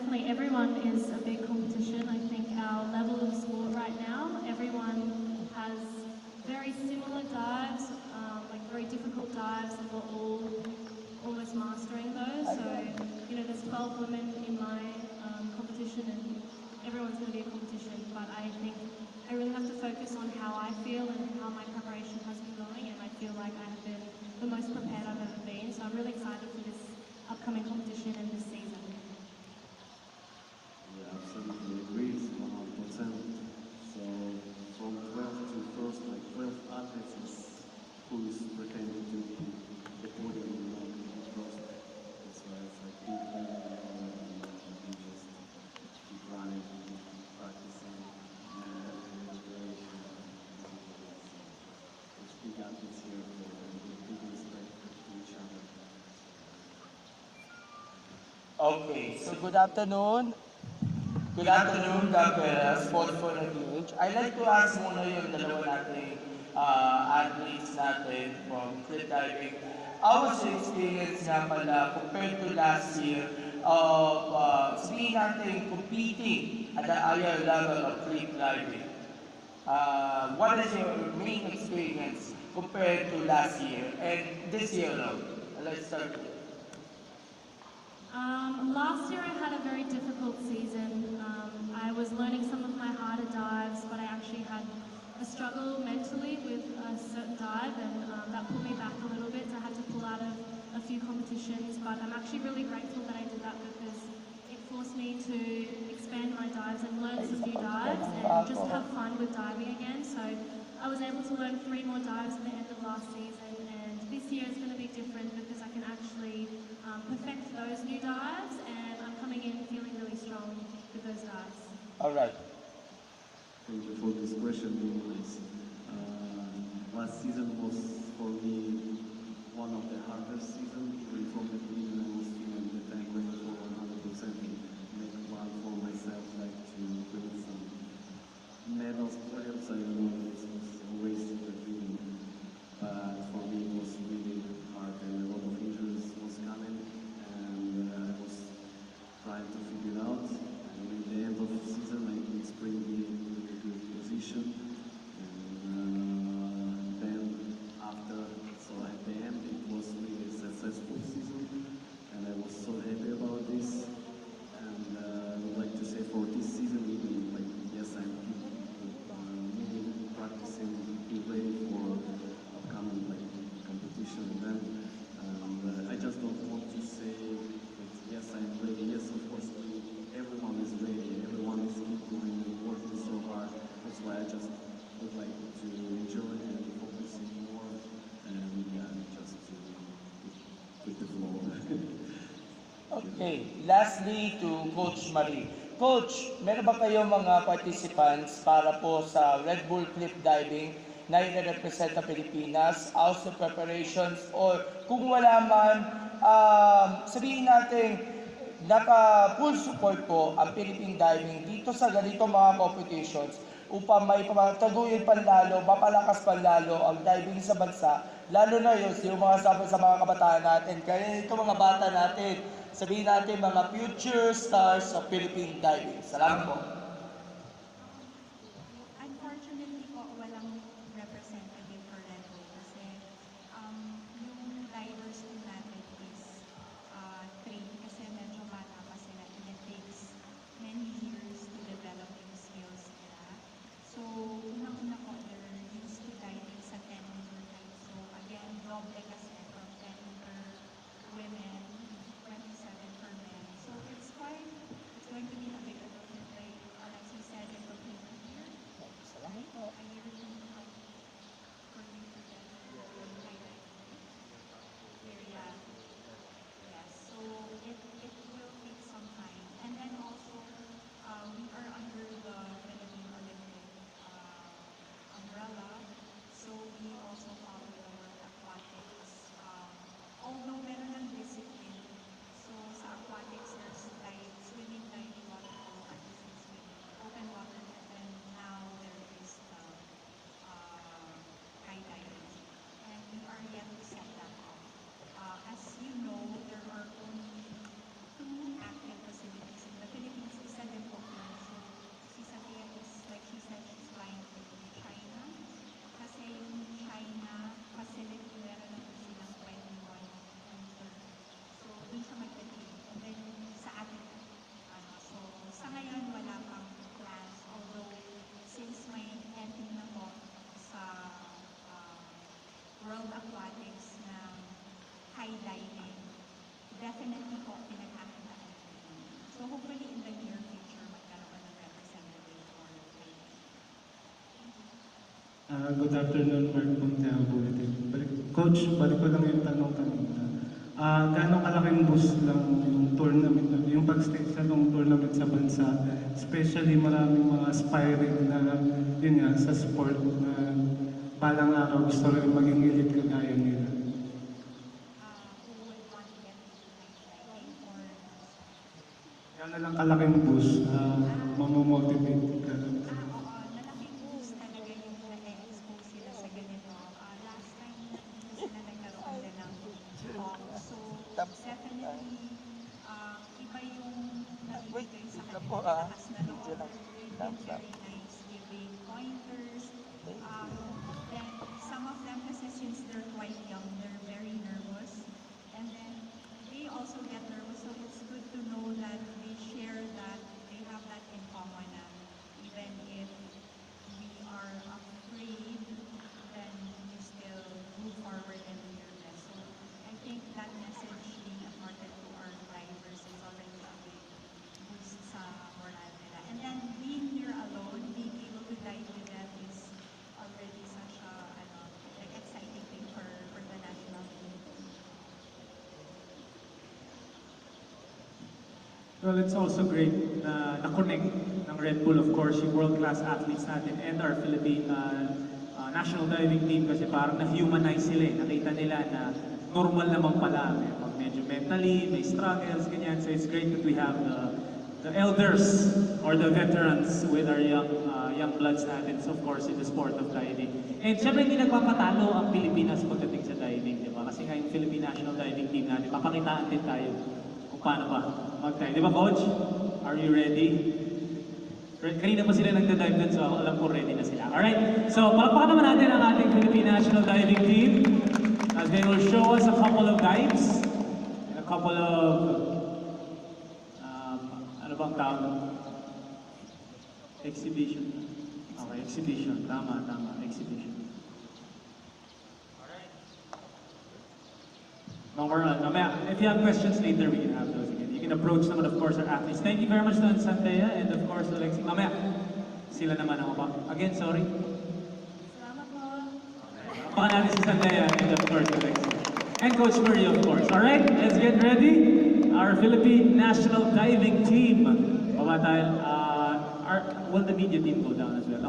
definitely everyone is a big competition. I think our level of sport right now, everyone has very similar dives, like very difficult dives, and we're all almost mastering those. So, you know, there's 12 women in my competition, and everyone's going to be a competition. But I think I really have to focus on how I feel and how my preparation has been going, and I feel like I have been the most prepared I've ever been. So I'm really excited for this upcoming competition and this season. Yeah, absolutely agree, 100%. So from 12 to first, like 12 athletes is who is pretending to be the podium, you know, first. That's why it's like big learning curve, and you just keep running, keep practicing, and preparation. It's big athletes here for big respect to each other. Okay, so good afternoon. Good afternoon, Gabriela, Sports for the PH. I'd like to ask muna yung dalawa nating athletes natin from cliff diving. How was your experience nga pala compared to last year of sabihin natin competing at the higher level of cliff diving? What is your main experience compared to last year and this year now? Let's start with it. Last year I had a very difficult season. I was learning some of my harder dives, but I actually had a struggle mentally with a certain dive, and that pulled me back a little bit. So I had to pull out of a few competitions, but I'm actually really grateful that I did that because it forced me to expand my dives and learn some new dives and just have fun with diving again. So I was able to learn 3 more dives at the end of last season, and this year is going to be different because I can actually perfect those new dives, and I'm coming in feeling really strong with those dives. All right. Thank you for this question, really nice. Last season was for me one of the hardest seasons. Even from the beginning, I was feeling that I'm going for 100% and make a plan for myself, like to win some medals, podiums. I don't know, this was always the dream. But for me, it was really hard, and a lot of injuries was coming, and I was trying to figure it out. And in the end of the season, I did spring me in a good position. And then after, so at the end, it was really a successful season, and I was so happy about this. And I would like to say for this season, even like yes, I'm really practicing, be ready for upcoming like competition event. I just don't want to say that yes, I'm ready. Yes, of course, everyone is ready. Everyone is keep going and working so hard. That's why I just would like to enjoy and focusing more, and yeah, just to with the flow. Okay, lastly to Coach Marie. Coach, meron ba kayong mga participants para po sa Red Bull Cliff Diving na i-represent ang Pilipinas, how's the preparations, or kung wala man, sabihin natin, naka-full support po ang Philippine Diving dito sa ganito mga competitions upang may pagtaguyod panlalo, mapalakas panlalo ang diving sa bansa, lalo na yun, yung mga sabi sa mga kabataan natin. Kaya ito mga bata natin, sabihin natin mga future stars of Philippine diving. Salamat po. Unfortunately po, walang representative for Red Bull kasi yung divers po natin is trained kasi medyo bata pa sila and it takes many years to develop yung skills nila. So, unang-una po, they're used to diving sa 10-meter height. So, again, doble kasi from 10-meter women, 27 for men. So, it's going to be a bit of a different Good afternoon, Mark Montero, Bulletin. Coach, balik ko lang yung tanong kanina. Gaano kalaking boost lang yung tournament, yung pag-stay sa long tournament sa bansa, especially maraming mga aspiring na, yun nga, sa sport na balang araw gusto rin maging elite kagaya nila. Who would want to get into night diving or Gaano lang kalaking boost, mamomotivate ka. oo, malaking boost talaga yung na-expose sila sa ganito. Last time hindi sila nagkaroon din ng talk. So, definitely, iba yung nabibigay sa kanila. Lakas na loob. They've been very nice giving pointers. Then, some of them kasi since they're quite young, they're very nervous. And then, they also get nervous. So, it's good to know that they share that, they have that in common na even if we are afraid, then you still move forward and do your best. So, I think that message being imparted to our divers is already a big boost sa moral nila. And then, being here alone, being able to dive with them is already such a like exciting thing for the national team. Well, it's also great na na-connect ng Red Bull, of course, yung world-class athletes natin and our Philippine national diving team kasi parang na-humanize sila eh. Nakita nila na normal naman pala. Medyo mentally, may struggles, ganyan. So it's great that we have the elders or the veterans with our young bloods natin, so of course, in the sport of diving. And syempre hindi nagpapatalo ang Pilipinas pagdating sa diving, di ba? Kasi nga yung Philippine national diving team natin, papakitaan din tayo kung paano ba mag-dive. Di ba, Coach? Are you ready? Kanina pa sila nagda-dive dun, so alam ko ready na sila. Alright, so palakpakan naman natin ang ating Philippine national diving team as they will show us a couple of dives and a couple of ano bang tawag? Exhibition. Okay, exhibition. Tama, exhibition. Alright. Mamaya, if you have questions later, we can have those again. You can approach naman, of course, our athletes. Thank you very much to Santea and of course, Alexi. Mamaya, sila naman ako pa. Again, sorry. Salamat po. Baka natin si Santea and of course, Alexi. And Coach Murray, of course. Alright, let's get ready. Our Philippine national diving team. Baba tayo. Will the media team go down as well?